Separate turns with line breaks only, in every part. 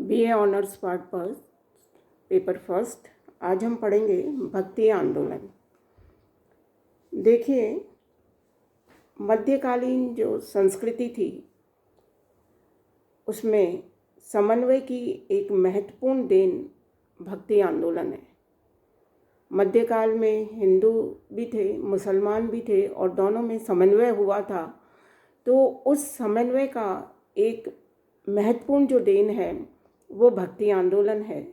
BA honours part first, paper first. आज हम पढ़ेंगे भक्ति आंदोलन। देखिए, मध्यकालीन जो संस्कृति थी उसमें समन्वय की एक महत्वपूर्ण देन भक्ति आंदोलन है। मध्यकाल में हिंदू भी थे, मुसलमान भी थे और दोनों में समन्वय हुआ था। तो उस समन्वय का एक महत्वपूर्ण जो देन है वो भक्ति आंदोलन है।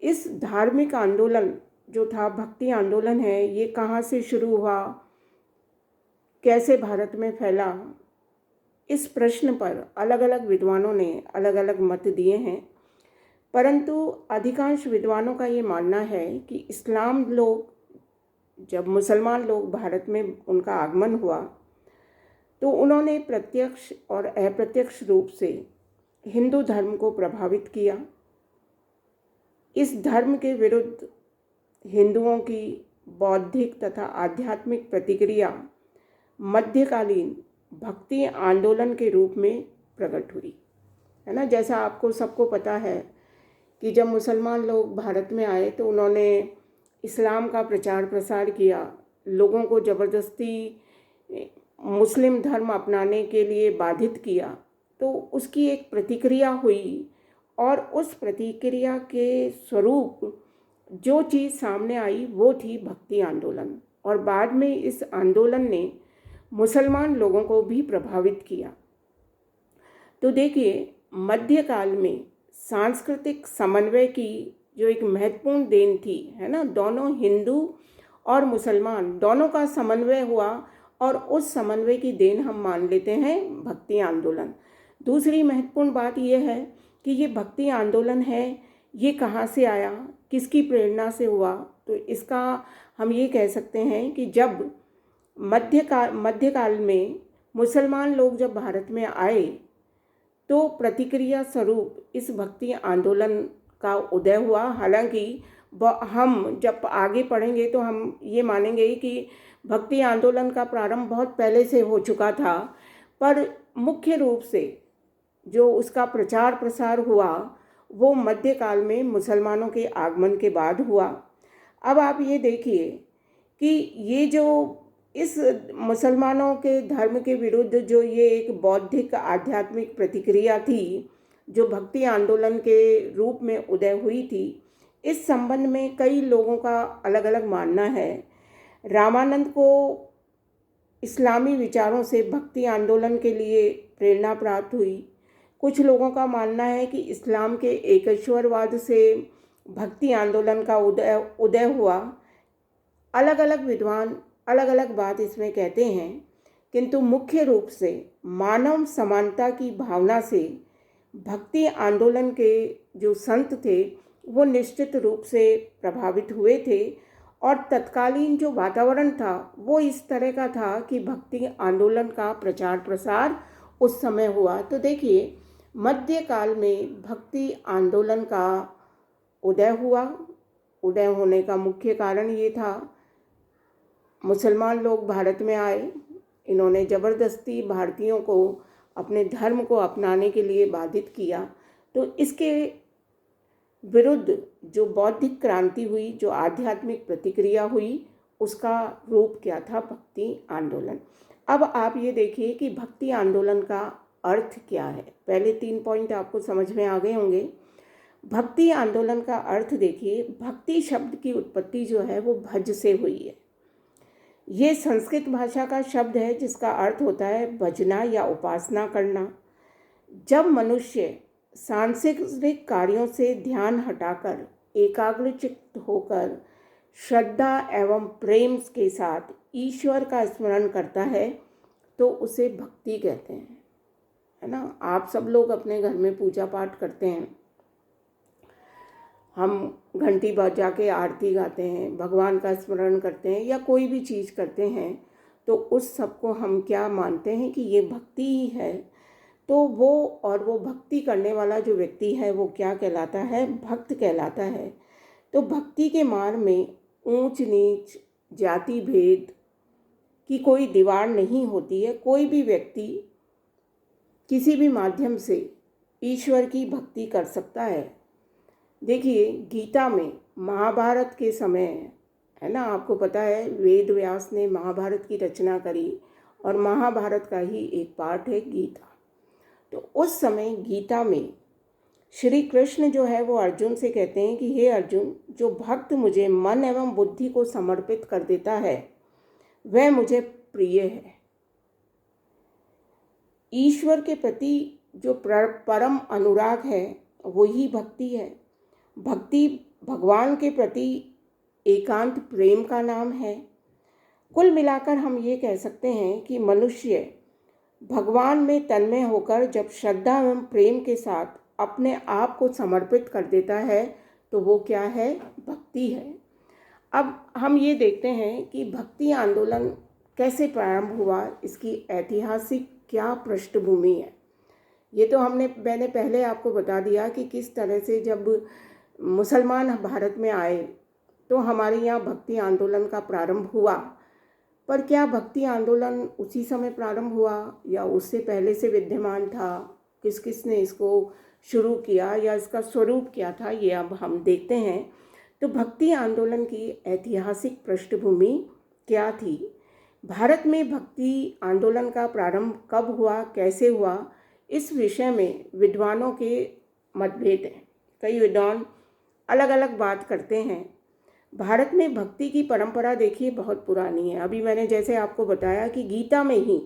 इस धार्मिक आंदोलन जो था भक्ति आंदोलन है, ये कहाँ से शुरू हुआ, कैसे भारत में फैला, इस प्रश्न पर अलग अलग विद्वानों ने अलग अलग मत दिए हैं। परंतु अधिकांश विद्वानों का ये मानना है कि इस्लाम लोग, जब मुसलमान लोग भारत में उनका आगमन हुआ तो उन्होंने प्रत्यक्ष और अप्रत्यक्ष रूप से हिंदू धर्म को प्रभावित किया। इस धर्म के विरुद्ध हिंदुओं की बौद्धिक तथा आध्यात्मिक प्रतिक्रिया मध्यकालीन भक्ति आंदोलन के रूप में प्रकट हुई, है ना। जैसा आपको सबको पता है कि जब मुसलमान लोग भारत में आए तो उन्होंने इस्लाम का प्रचार प्रसार किया, लोगों को ज़बरदस्ती मुस्लिम धर्म अपनाने के लिए बाधित किया। तो उसकी एक प्रतिक्रिया हुई और उस प्रतिक्रिया के स्वरूप जो चीज़ सामने आई वो थी भक्ति आंदोलन। और बाद में इस आंदोलन ने मुसलमान लोगों को भी प्रभावित किया। तो देखिए, मध्यकाल में सांस्कृतिक समन्वय की जो एक महत्वपूर्ण देन थी, है ना, दोनों हिंदू और मुसलमान दोनों का समन्वय हुआ और उस समन्वय की देन हम मान लेते हैं भक्ति आंदोलन। दूसरी महत्वपूर्ण बात यह है कि ये भक्ति आंदोलन है, ये कहाँ से आया, किसकी प्रेरणा से हुआ। तो इसका हम ये कह सकते हैं कि जब मध्यकाल में मुसलमान लोग जब भारत में आए तो प्रतिक्रिया स्वरूप इस भक्ति आंदोलन का उदय हुआ। हालांकि हम जब आगे पढ़ेंगे तो हम ये मानेंगे कि भक्ति आंदोलन का प्रारंभ बहुत पहले से हो चुका था, पर मुख्य रूप से जो उसका प्रचार प्रसार हुआ वो मध्यकाल में मुसलमानों के आगमन के बाद हुआ। अब आप ये देखिए कि ये जो इस मुसलमानों के धर्म के विरुद्ध जो ये एक बौद्धिक आध्यात्मिक प्रतिक्रिया थी जो भक्ति आंदोलन के रूप में उदय हुई थी, इस संबंध में कई लोगों का अलग अलग मानना है। रामानंद को इस्लामी विचारों से भक्ति आंदोलन के लिए प्रेरणा प्राप्त हुई। कुछ लोगों का मानना है कि इस्लाम के एकेश्वरवाद से भक्ति आंदोलन का उदय हुआ। अलग अलग विद्वान अलग अलग बात इसमें कहते हैं, किंतु मुख्य रूप से मानव समानता की भावना से भक्ति आंदोलन के जो संत थे वो निश्चित रूप से प्रभावित हुए थे। और तत्कालीन जो वातावरण था वो इस तरह का था कि भक्ति आंदोलन का प्रचार प्रसार उस समय हुआ। तो देखिए, मध्यकाल में भक्ति आंदोलन का उदय हुआ। उदय होने का मुख्य कारण ये था, मुसलमान लोग भारत में आए, इन्होंने ज़बरदस्ती भारतीयों को अपने धर्म को अपनाने के लिए बाधित किया। तो इसके विरुद्ध जो बौद्धिक क्रांति हुई, जो आध्यात्मिक प्रतिक्रिया हुई, उसका रूप क्या था, भक्ति आंदोलन। अब आप ये देखिए कि भक्ति आंदोलन का अर्थ क्या है। पहले 3 पॉइंट आपको समझ में आ गए होंगे। भक्ति आंदोलन का अर्थ देखिए, भक्ति शब्द की उत्पत्ति जो है वो भज से हुई है। ये संस्कृत भाषा का शब्द है जिसका अर्थ होता है भजना या उपासना करना। जब मनुष्य सांसारिक कार्यों से ध्यान हटाकर एकाग्रचित्त होकर श्रद्धा एवं प्रेम के साथ ईश्वर का स्मरण करता है तो उसे भक्ति कहते हैं, है ना। आप सब लोग अपने घर में पूजा पाठ करते हैं, हम घंटी बजा के आरती गाते हैं, भगवान का स्मरण करते हैं या कोई भी चीज़ करते हैं, तो उस सब को हम क्या मानते हैं कि ये भक्ति ही है। तो वो भक्ति करने वाला जो व्यक्ति है वो क्या कहलाता है, भक्त कहलाता है। तो भक्ति के मार्ग में ऊंच नीच जाति भेद की कोई दीवार नहीं होती है। कोई भी व्यक्ति किसी भी माध्यम से ईश्वर की भक्ति कर सकता है। देखिए, गीता में महाभारत के समय है ना, आपको पता है वेद व्यास ने महाभारत की रचना करी और महाभारत का ही एक पार्ट है गीता। तो उस समय गीता में श्री कृष्ण जो है वो अर्जुन से कहते हैं कि हे अर्जुन, जो भक्त मुझे मन एवं बुद्धि को समर्पित कर देता है वह मुझे प्रिय है। ईश्वर के प्रति जो परम अनुराग है वही भक्ति है। भक्ति भगवान के प्रति एकांत प्रेम का नाम है। कुल मिलाकर हम ये कह सकते हैं कि मनुष्य भगवान में तन्मय होकर जब श्रद्धा एवं प्रेम के साथ अपने आप को समर्पित कर देता है तो वो क्या है, भक्ति है। अब हम ये देखते हैं कि भक्ति आंदोलन कैसे प्रारंभ हुआ, इसकी ऐतिहासिक क्या पृष्ठभूमि है। ये तो मैंने पहले आपको बता दिया कि किस तरह से जब मुसलमान भारत में आए तो हमारे यहाँ भक्ति आंदोलन का प्रारंभ हुआ। पर क्या भक्ति आंदोलन उसी समय प्रारंभ हुआ या उससे पहले से विद्यमान था? किस किस ने इसको शुरू किया या इसका स्वरूप क्या था, ये अब हम देखते हैं। तो भक्ति आंदोलन की ऐतिहासिक पृष्ठभूमि क्या थी? भारत में भक्ति आंदोलन का प्रारंभ कब हुआ, कैसे हुआ, इस विषय में विद्वानों के मतभेद हैं। कई विद्वान अलग अलग बात करते हैं। भारत में भक्ति की परंपरा देखिए बहुत पुरानी है। अभी मैंने जैसे आपको बताया कि गीता में ही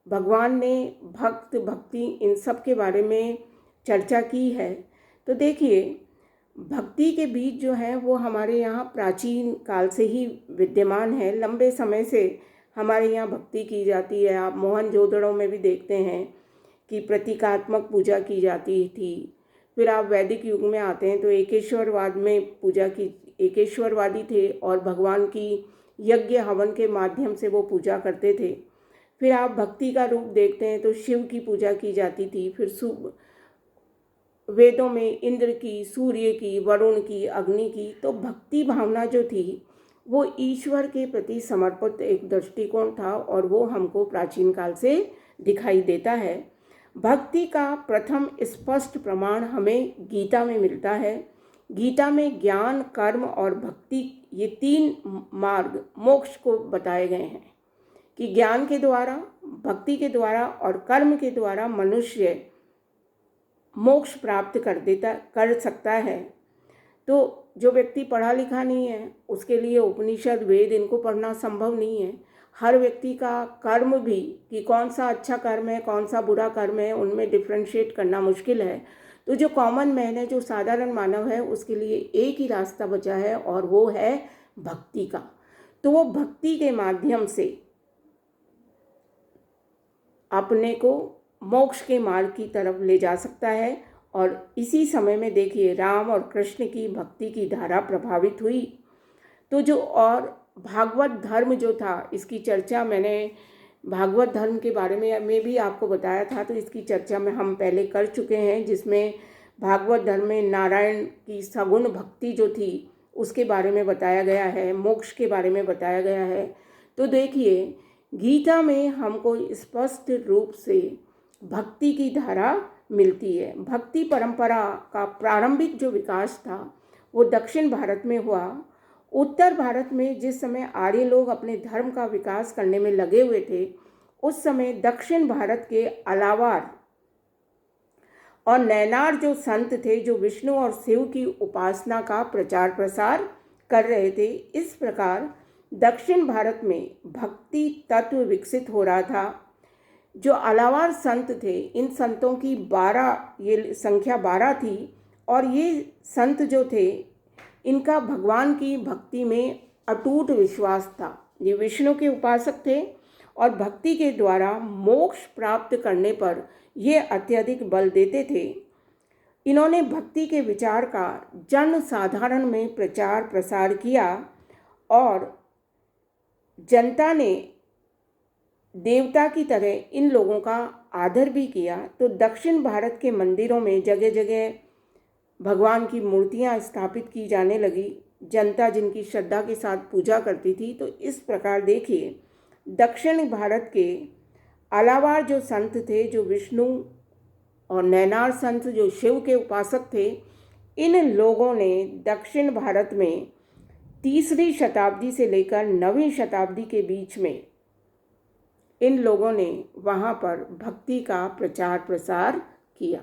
भगवान ने भक्त भक्ति इन सब के बारे में चर्चा की है। तो देखिए, भक्ति के बीज जो हैं वो हमारे यहाँ प्राचीन काल से ही विद्यमान है। लंबे समय से हमारे यहाँ भक्ति की जाती है। आप मोहनजोदड़ो में भी देखते हैं कि प्रतीकात्मक पूजा की जाती थी। फिर आप वैदिक युग में आते हैं तो एकेश्वरवाद में पूजा की, एकेश्वरवादी थे और भगवान की यज्ञ हवन के माध्यम से वो पूजा करते थे। फिर आप भक्ति का रूप देखते हैं तो शिव की पूजा की जाती थी। फिर वेदों में इंद्र की, सूर्य की, वरुण की, अग्नि की। तो भक्ति भावना जो थी वो ईश्वर के प्रति समर्पित एक दृष्टिकोण था और वो हमको प्राचीन काल से दिखाई देता है। भक्ति का प्रथम स्पष्ट प्रमाण हमें गीता में मिलता है। गीता में ज्ञान, कर्म और भक्ति ये तीन मार्ग मोक्ष को बताए गए हैं कि ज्ञान के द्वारा, भक्ति के द्वारा और कर्म के द्वारा मनुष्य मोक्ष प्राप्त कर सकता है। तो जो व्यक्ति पढ़ा लिखा नहीं है उसके लिए उपनिषद, वेद इनको पढ़ना संभव नहीं है। हर व्यक्ति का कर्म भी कि कौन सा अच्छा कर्म है, कौन सा बुरा कर्म है, उनमें डिफ्रेंशिएट करना मुश्किल है। तो जो कॉमन मैन है, जो साधारण मानव है, उसके लिए एक ही रास्ता बचा है और वो है भक्ति का। तो वो भक्ति के माध्यम से अपने को मोक्ष के मार्ग की तरफ ले जा सकता है। और इसी समय में देखिए राम और कृष्ण की भक्ति की धारा प्रभावित हुई। तो जो और भागवत धर्म जो था, इसकी चर्चा मैंने भागवत धर्म के बारे में भी आपको बताया था। तो इसकी चर्चा में हम पहले कर चुके हैं, जिसमें भागवत धर्म में नारायण की सगुण भक्ति जो थी उसके बारे में बताया गया है, मोक्ष के बारे में बताया गया है। तो देखिए, गीता में हमको स्पष्ट रूप से भक्ति की धारा मिलती है। भक्ति परंपरा का प्रारंभिक जो विकास था वो दक्षिण भारत में हुआ। उत्तर भारत में जिस समय आर्य लोग अपने धर्म का विकास करने में लगे हुए थे, उस समय दक्षिण भारत के अलावार और नैनार जो संत थे, जो विष्णु और शिव की उपासना का प्रचार प्रसार कर रहे थे। इस प्रकार दक्षिण भारत में भक्ति तत्व विकसित हो रहा था। जो अलावार संत थे, इन संतों की 12, ये संख्या 12 थी और ये संत जो थे इनका भगवान की भक्ति में अटूट विश्वास था। ये विष्णु के उपासक थे और भक्ति के द्वारा मोक्ष प्राप्त करने पर ये अत्यधिक बल देते थे। इन्होंने भक्ति के विचार का जन साधारण में प्रचार प्रसार किया और जनता ने देवता की तरह इन लोगों का आदर भी किया। तो दक्षिण भारत के मंदिरों में जगह जगह भगवान की मूर्तियां स्थापित की जाने लगी। जनता जिनकी श्रद्धा के साथ पूजा करती थी। तो इस प्रकार देखिए, दक्षिण भारत के अलावा जो संत थे, जो विष्णु और नैनार संत जो शिव के उपासक थे, इन लोगों ने दक्षिण भारत में 3री शताब्दी से लेकर 9वीं शताब्दी के बीच में इन लोगों ने वहाँ पर भक्ति का प्रचार प्रसार किया।